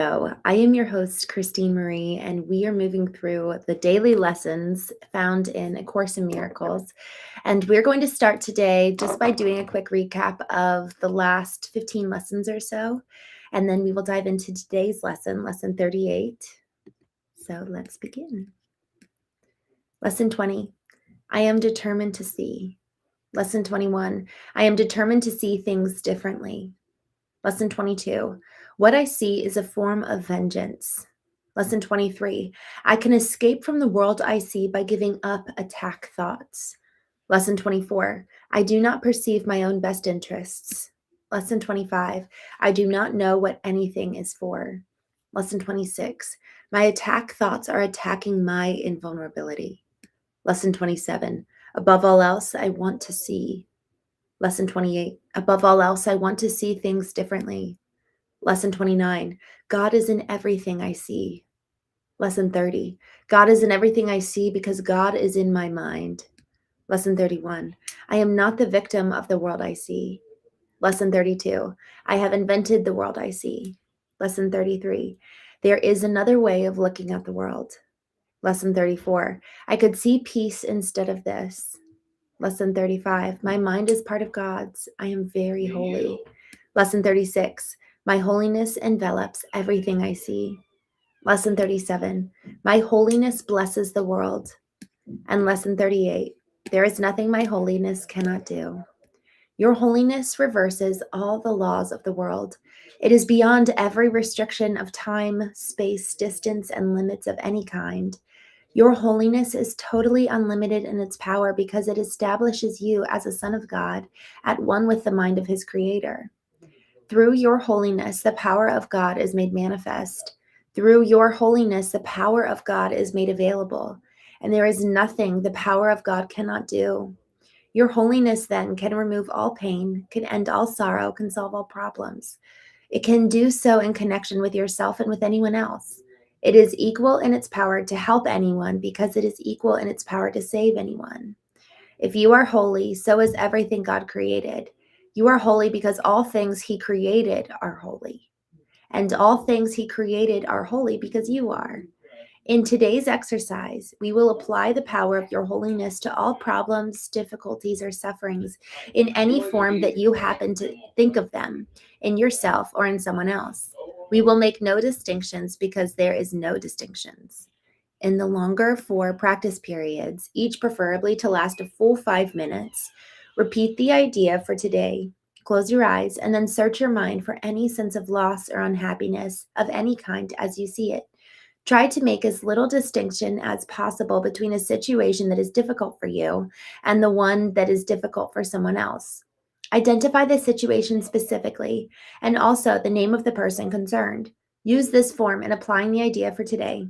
I am your host, Christene Marie, and we are moving through the daily lessons found in A Course in Miracles. And we're going to start today just by doing a quick recap of the last 15 lessons or so. And then we will dive into today's lesson, lesson 38. So let's begin. Lesson 20, I am determined to see. Lesson 21, I am determined to see things differently. Lesson 22, what I see is a form of vengeance. Lesson 23, I can escape from the world I see by giving up attack thoughts. Lesson 24, I do not perceive my own best interests. Lesson 25, I do not know what anything is for. Lesson 26, my attack thoughts are attacking my invulnerability. Lesson 27, above all else, I want to see. Lesson 28, above all else, I want to see things differently. Lesson 29, God is in everything I see. Lesson 30, God is in everything I see because God is in my mind. Lesson 31, I am not the victim of the world I see. Lesson 32, I have invented the world I see. Lesson 33, there is another way of looking at the world. Lesson 34, I could see peace instead of this. Lesson 35, my mind is part of God's. I am very holy. Lesson 36, my holiness envelops everything I see. Lesson 37, my holiness blesses the world. And lesson 38, there is nothing my holiness cannot do. Your holiness reverses all the laws of the world. It is beyond every restriction of time, space, distance, and limits of any kind. Your holiness is totally unlimited in its power because it establishes you as a son of God at one with the mind of his creator. Through your holiness, the power of God is made manifest. Through your holiness, the power of God is made available. And there is nothing the power of God cannot do. Your holiness then can remove all pain, can end all sorrow, can solve all problems. It can do so in connection with yourself and with anyone else. It is equal in its power to help anyone because it is equal in its power to save anyone. If you are holy, so is everything God created. You are holy because all things he created are holy. And all things he created are holy because you are. In today's exercise, we will apply the power of your holiness to all problems, difficulties, or sufferings in any form that you happen to think of them, in yourself or in someone else. We will make no distinctions because there is no distinctions. In the longer 4 practice periods, each preferably to last a full 5 minutes, repeat the idea for today. Close your eyes and then search your mind for any sense of loss or unhappiness of any kind as you see it. Try to make as little distinction as possible between a situation that is difficult for you and the one that is difficult for someone else. Identify the situation specifically and also the name of the person concerned. Use this form in applying the idea for today.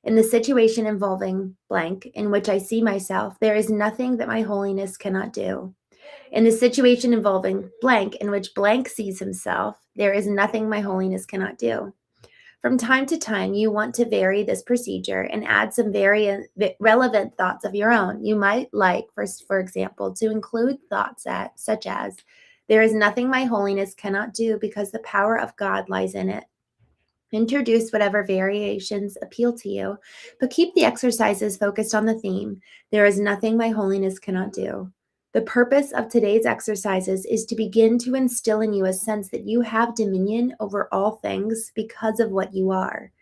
In the situation involving blank, in which I see myself, there is nothing that my holiness cannot do. In the situation involving blank, in which blank sees himself, there is nothing my holiness cannot do. From time to time, you want to vary this procedure and add some very relevant thoughts of your own. You might like, for example, to include thoughts such as, there is nothing my holiness cannot do because the power of God lies in it. Introduce whatever variations appeal to you, but keep the exercises focused on the theme, there is nothing my holiness cannot do. The purpose of today's exercises is to begin to instill in you a sense that you have dominion over all things because of what you are.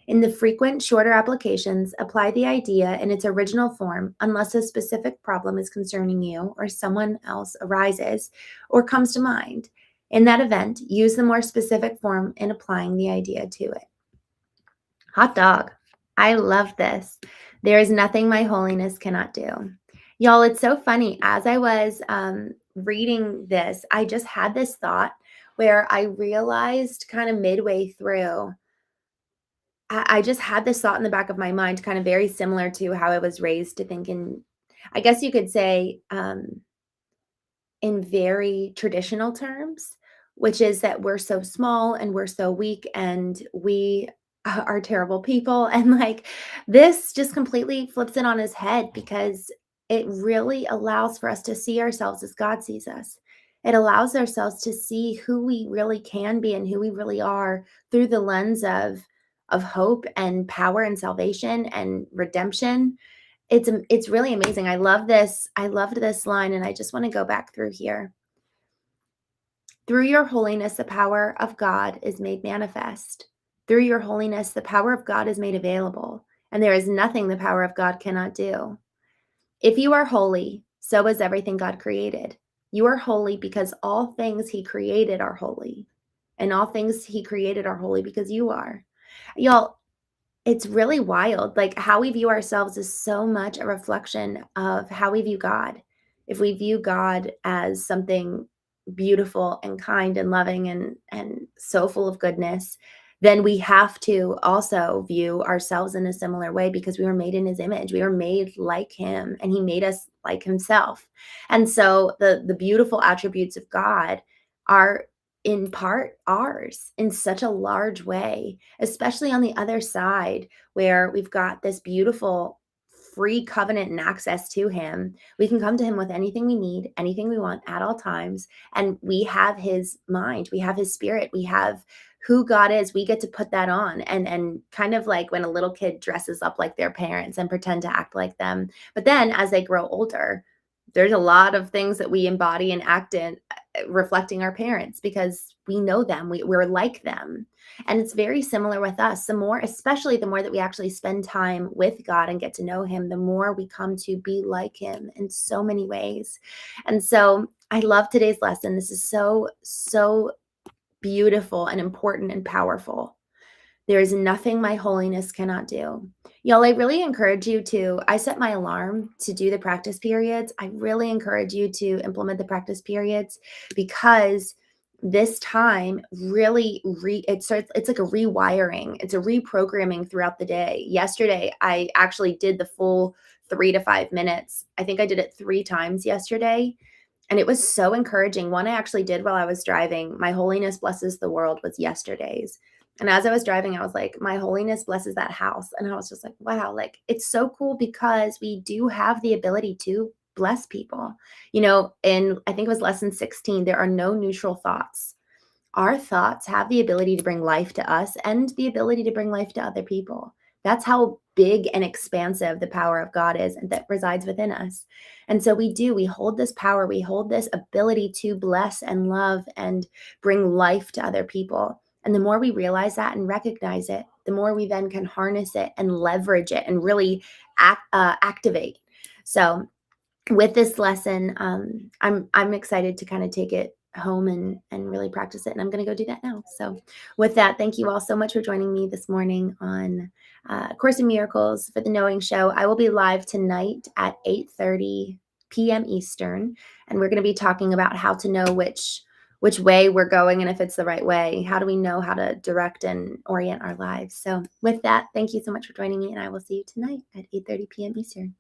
In the frequent, shorter applications, apply the idea in its original form unless a specific problem is concerning you or someone else arises or comes to mind. In that event, use the more specific form in applying the idea to it. Hot dog. I love this. There is nothing my holiness cannot do. Y'all, it's so funny. As I was reading this, I just had this thought where I realized kind of midway through, I just had this thought in the back of my mind, kind of very similar to how I was raised to think in, I guess you could say, in very traditional terms, which is that we're so small and we're so weak and we are terrible people. And like this just completely flips it on his head because it really allows for us to see ourselves as God sees us. It allows ourselves to see who we really can be and who we really are through the lens of hope and power and salvation and redemption. It's really amazing. I love this. I loved this line, and I just want to go back through here. Through your holiness, the power of God is made manifest. Through your holiness, the power of God is made available, and there is nothing the power of God cannot do. If you are holy, so is everything God created. You are holy because all things He created are holy, and all things He created are holy because you are. Y'all, it's really wild. Like, how we view ourselves is so much a reflection of how we view God. If we view God as something beautiful and kind and loving and so full of goodness, then we have to also view ourselves in a similar way because we were made in His image. We were made like Him, and He made us like Himself. And so the beautiful attributes of God are in part ours in such a large way, especially on the other side where we've got this beautiful free covenant and access to Him. We can come to Him with anything we need, anything we want at all times. And we have His mind, we have His spirit, we have who God is. We get to put that on and kind of like when a little kid dresses up like their parents and pretend to act like them. But then as they grow older, there's a lot of things that we embody and act in reflecting our parents because we know them, we're like them. And it's very similar with us. The more, especially the more that we actually spend time with God and get to know Him, the more we come to be like Him in so many ways. And so I love today's lesson. This is so beautiful and important and powerful. There is nothing my holiness cannot do. Y'all, I really encourage you to, I set my alarm to do the practice periods. I really encourage you to implement the practice periods because this time really it's like a rewiring. It's a reprogramming throughout the day. Yesterday, I actually did the full 3 to 5 minutes. I think I did it 3 times yesterday. And it was so encouraging. One I actually did while I was driving. My holiness blesses the world was yesterday's. And as I was driving, I was like, my holiness blesses that house. And I was just like, wow, like it's so cool because we do have the ability to bless people. And I think it was lesson 16, there are no neutral thoughts. Our thoughts have the ability to bring life to us and the ability to bring life to other people. That's how big and expansive the power of God is and that resides within us. And so we hold this power, we hold this ability to bless and love and bring life to other people. And the more we realize that and recognize it, the more we then can harness it and leverage it and really activate. So with this lesson, I'm excited to kind of take it home and really practice it. And I'm going to go do that now. So with that, thank you all so much for joining me this morning on Course in Miracles for the Knowing Show. I will be live tonight at 8:30 p.m. Eastern, and we're going to be talking about how to know which way we're going and if it's the right way. How do we know how to direct and orient our lives? So with that, thank you so much for joining me, and I will see you tonight at 8:30 p.m. Eastern.